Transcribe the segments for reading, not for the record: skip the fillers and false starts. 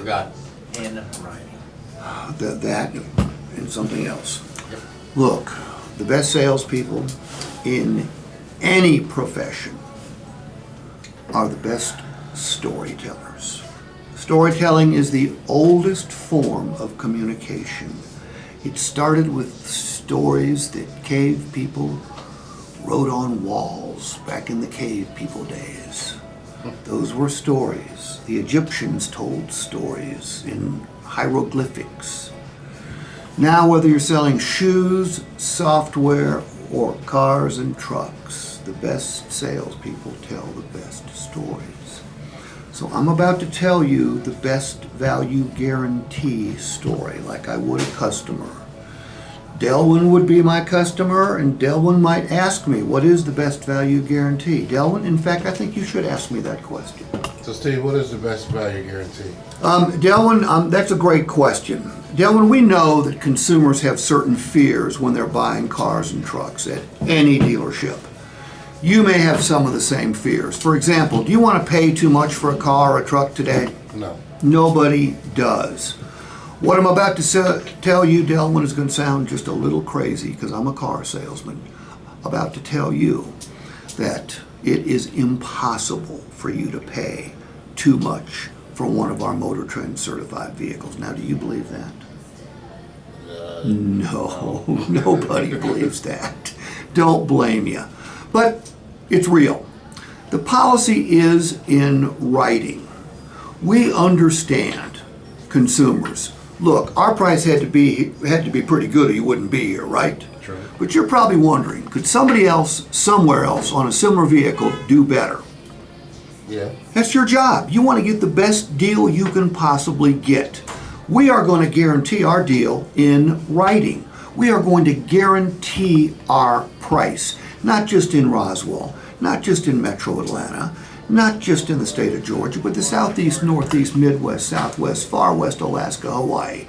forgot. In writing. That and something else. Yep. Look, the best salespeople in any profession are the best storytellers. Storytelling is the oldest form of communication. It started with stories that cave people wrote on walls back in the cave people days. Those were stories. The Egyptians told stories in hieroglyphics. Now, whether you're selling shoes, software, or cars and trucks, the best salespeople tell the best stories. So I'm about to tell you the best value guarantee story, like I would a customer. Delwyn would be my customer, and Delwyn might ask me, what is the best value guarantee? Delwyn, in fact, I think you should ask me that question. So Steve, what is the best value guarantee? Delwyn, that's a great question. Delwyn, we know that consumers have certain fears when they're buying cars and trucks at any dealership. You may have some of the same fears. For example, do you want to pay too much for a car or a truck today? No. Nobody does. What I'm about to tell you, Delwyn, is going to sound just a little crazy because I'm a car salesman. About to tell you that it is impossible for you to pay too much for one of our Motor Trend certified vehicles. Now, do you believe that? No, nobody believes that. Don't blame you. But it's real. The policy is in writing. We understand consumers. Look, our price had to be pretty good or you wouldn't be here, right? True. But you're probably wondering, could somebody else somewhere else on a similar vehicle do better? Yeah. That's your job. You want to get the best deal you can possibly get. We are going to guarantee our deal in writing. We are going to guarantee our price, not just in Roswell, not just in Metro Atlanta, not just in the state of Georgia, but the Southeast, Northeast, Midwest, Southwest, Far West, Alaska, Hawaii,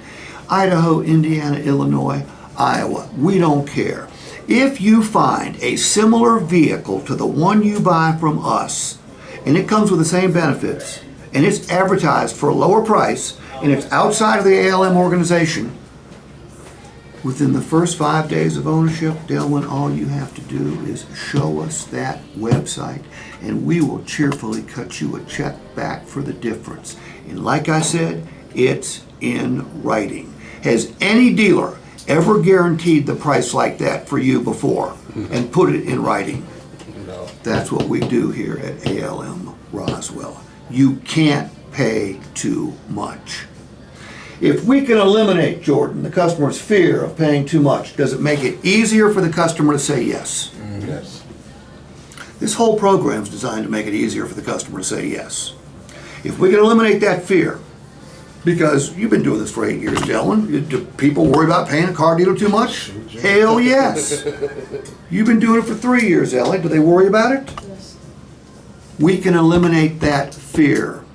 Idaho, Indiana, Illinois, Iowa. We don't care. If you find a similar vehicle to the one you buy from us, and it comes with the same benefits, and it's advertised for a lower price, and it's outside of the ALM organization, within the first 5 days of ownership, Delwyn, all you have to do is show us that website, and we will cheerfully cut you a check back for the difference. And like I said, it's in writing. Has any dealer ever guaranteed the price like that for you before and put it in writing? No. That's what we do here at ALM Roswell. You can't pay too much. If we can eliminate, Jordan, the customer's fear of paying too much, does it make it easier for the customer to say yes? Yes. This whole program is designed to make it easier for the customer to say yes. If we can eliminate that fear, because you've been doing this for 8 years, Delwyn, do people worry about paying a car dealer too much? Hell yes. You've been doing it for 3 years, Ellie. Do they worry about it? Yes. We can eliminate that fear.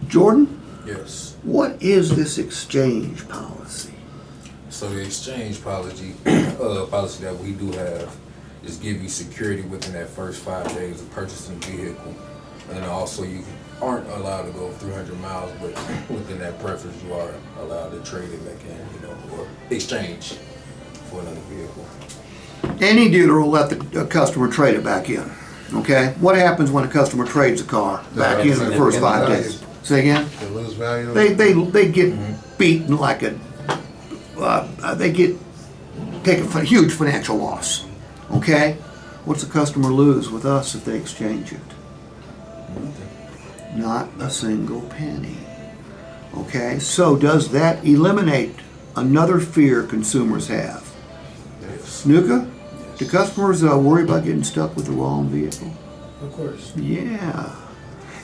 Jordan? Yes. What is this exchange policy? So the exchange policy that we do have is give you security within that first 5 days of purchasing the vehicle. And then also you aren't allowed to go 300 miles, but within that preference you are allowed to trade it back in, or exchange for another vehicle. Any dealer will let the customer trade it back in. Okay? What happens when a customer trades a car back in the first 5 days? Say again? They lose value. They get beaten like a take a huge financial loss. Okay? What's the customer lose with us if they exchange it? Not a single penny. Okay? So does that eliminate another fear consumers have? Snuka? Do customers worry about getting stuck with the wrong vehicle? Of course. Yeah.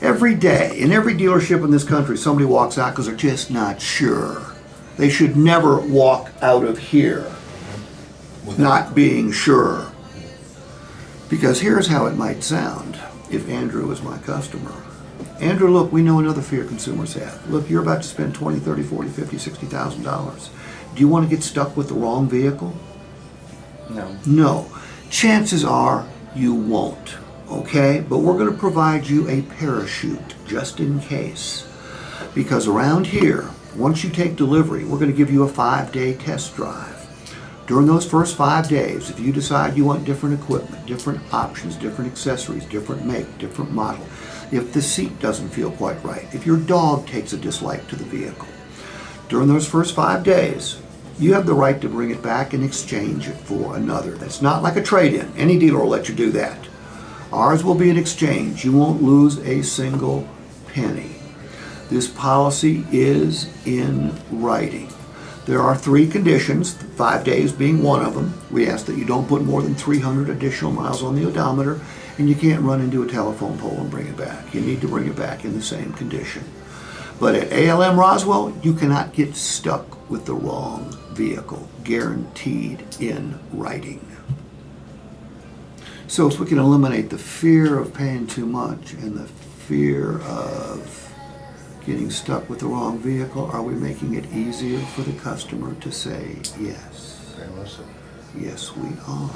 Every day, in every dealership in this country, somebody walks out because they're just not sure. They should never walk out of here not being sure. Because here's how it might sound if Andrew was my customer. Andrew, look, we know another fear consumers have. Look, you're about to spend $20, $30, $40, $50, $60,000. Do you want to get stuck with the wrong vehicle? No. No. Chances are you won't. Okay? But we're going to provide you a parachute just in case. Because around here, once you take delivery, we're going to give you a 5-day test drive. During those first 5 days, if you decide you want different equipment, different options, different accessories, different make, different model, if the seat doesn't feel quite right, if your dog takes a dislike to the vehicle, during those first 5 days, you have the right to bring it back and exchange it for another. That's not like a trade-in. Any dealer will let you do that. Ours will be an exchange. You won't lose a single penny. This policy is in writing. There are 3 conditions, 5 days being one of them. We ask that you don't put more than 300 additional miles on the odometer, and you can't run into a telephone pole and bring it back. You need to bring it back in the same condition. But at ALM Roswell, you cannot get stuck with the wrong vehicle, guaranteed in writing. So if we can eliminate the fear of paying too much and the fear of getting stuck with the wrong vehicle, are we making it easier for the customer to say yes? Very much so. Yes, we are.